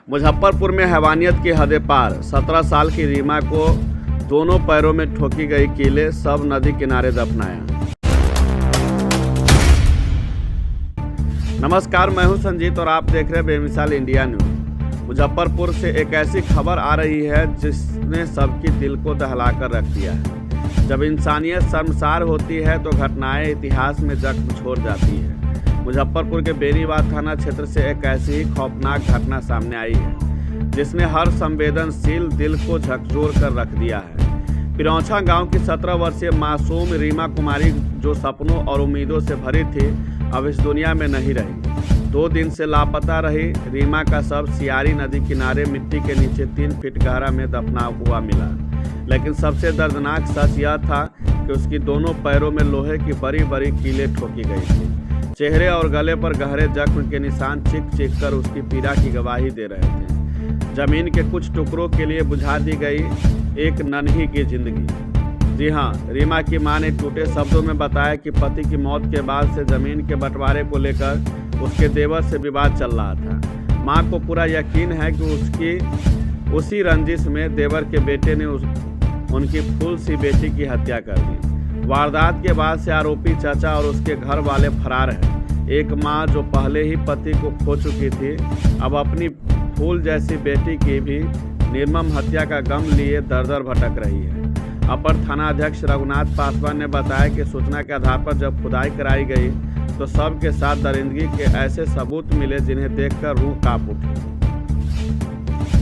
मुजफ्फरपुर में हैवानियत की हदें पार। 17 साल की रीमा को दोनों पैरों में ठोकी गई कीलें, सब नदी किनारे दफनाया। नमस्कार, मैं हूं संजीत और आप देख रहे हैं बेमिसाल इंडिया न्यूज। मुजफ्फरपुर से एक ऐसी खबर आ रही है जिसने सबकी दिल को दहलाकर रख दिया है। जब इंसानियत शर्मसार होती है तो घटनाएं इतिहास में जख्म छोड़ जाती है। मुजफ्फरपुर के बेनीबाद थाना क्षेत्र से एक ऐसी ही खौफनाक घटना सामने आई है जिसने हर संवेदनशील दिल को झकझोर कर रख दिया है। पिरौछा गांव की 17 वर्षीय मासूम रीमा कुमारी, जो सपनों और उम्मीदों से भरी थी, अब इस दुनिया में नहीं रही। 2 दिन से लापता रही रीमा का शव सियारी नदी किनारे मिट्टी के नीचे 3 फीट गहरा में दफना हुआ मिला। लेकिन सबसे दर्दनाक सच यह था कि उसकी दोनों पैरों में लोहे की बड़ी बड़ी कीलें ठोकी गई थी। चेहरे और गले पर गहरे जख्म के निशान चीख चीख कर उसकी पीड़ा की गवाही दे रहे थे। जमीन के कुछ टुकड़ों के लिए बुझा दी गई एक नन्ही की जिंदगी। जी हाँ, रीमा की मां ने टूटे शब्दों में बताया कि पति की मौत के बाद से जमीन के बंटवारे को लेकर उसके देवर से विवाद चल रहा था। मां को पूरा यकीन है कि उसी रंजिश में देवर के बेटे ने उनकी फूल सी बेटी की हत्या कर दी। वारदात के बाद से आरोपी चाचा और उसके घर वाले फरार हैं। एक मां जो पहले ही पति को खो चुकी थी, अब अपनी फूल जैसी बेटी की भी निर्मम हत्या का गम लिए दर-दर भटक रही है। अपर थानाध्यक्ष रघुनाथ पासवान ने बताया कि सूचना के आधार पर जब खुदाई कराई गई तो शव के साथ दरिंदगी के ऐसे सबूत मिले जिन्हें देखकर रूह कांप उठी।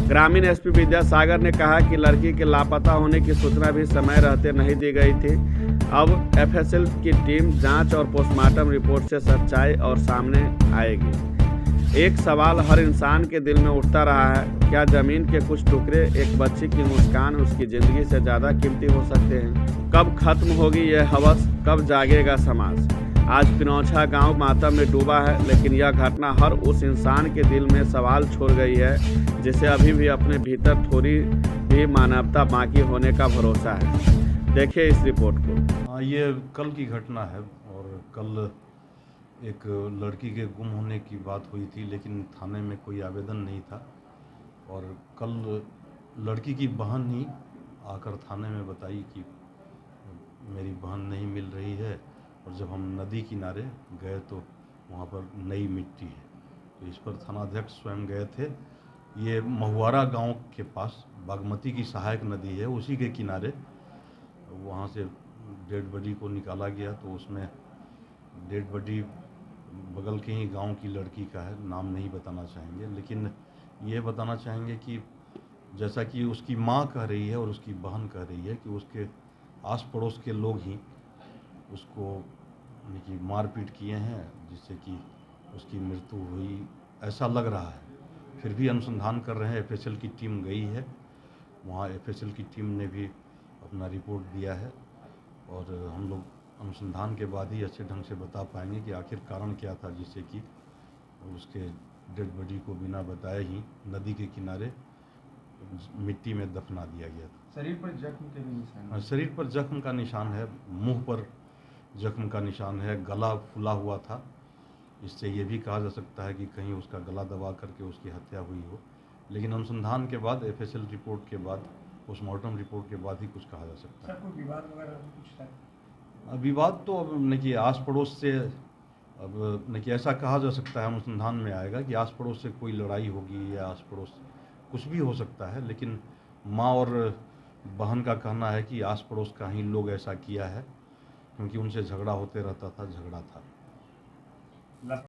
ग्रामीण एसपी विद्यासागर ने कहा कि लड़की के लापता होने की सूचना भी समय रहते नहीं दी गई थी। अब एफएसएल की टीम जांच और पोस्टमार्टम रिपोर्ट से सच्चाई और सामने आएगी। एक सवाल हर इंसान के दिल में उठता रहा है, क्या जमीन के कुछ टुकड़े, एक बच्ची की मुस्कान उसकी ज़िंदगी से ज़्यादा कीमती हो सकते हैं? कब खत्म होगी यह हवस, कब जागेगा समाज? आज पिरौछा गांव मातम में डूबा है, लेकिन यह घटना हर उस इंसान के दिल में सवाल छोड़ गई है जिसे अभी भी अपने भीतर थोड़ी भी मानवता बाकी होने का भरोसा है। देखिए इस रिपोर्ट को। हाँ, ये कल की घटना है और कल एक लड़की के गुम होने की बात हुई थी, लेकिन थाने में कोई आवेदन नहीं था। और कल लड़की की बहन ही आकर थाने में बताई कि मेरी बहन नहीं मिल रही है, और जब हम नदी किनारे गए तो वहाँ पर नई मिट्टी है। तो इस पर थानाध्यक्ष स्वयं गए थे। ये महुआरा गांव के पास बागमती की सहायक नदी है, उसी के किनारे वहाँ से डेड बॉडी को निकाला गया। तो उसमें डेड बॉडी बगल के ही गांव की लड़की का है, नाम नहीं बताना चाहेंगे, लेकिन ये बताना चाहेंगे कि जैसा कि उसकी माँ कह रही है और उसकी बहन कह रही है कि उसके आस पड़ोस के लोग ही उसको कि मारपीट किए हैं, जिससे कि उसकी मृत्यु हुई, ऐसा लग रहा है। फिर भी अनुसंधान कर रहे हैं। एफएसएल की टीम गई है वहाँ। एफएसएल की टीम ने भी अपना रिपोर्ट दिया है और हम लोग अनुसंधान के बाद ही अच्छे ढंग से बता पाएंगे कि आखिर कारण क्या था जिससे कि उसके डेड बॉडी को बिना बताए ही नदी के किनारे मिट्टी में दफना दिया गया था। शरीर पर जख्म के भी निशान हैं? शरीर पर जख्म का निशान है, मुंह पर जख्म का निशान है, गला फूला हुआ था। इससे ये भी कहा जा सकता है कि कहीं उसका गला दबा करके उसकी हत्या हुई हो, लेकिन अनुसंधान के बाद, एफएसएल रिपोर्ट के बाद, पोस्टमार्टम रिपोर्ट के बाद ही कुछ कहा जा सकता है। सर, कोई विवाद वगैरह कुछ था? विवाद तो अब नहीं कि आस पड़ोस से, अब नहीं कि ऐसा कहा जा सकता है, अनुसंधान में आएगा कि आस पड़ोस से कोई लड़ाई होगी या आस पड़ोस कुछ भी हो सकता है। लेकिन माँ और बहन का कहना है कि आस पड़ोस का ही लोग ऐसा किया है, क्योंकि उनसे झगड़ा होते रहता था, झगड़ा था।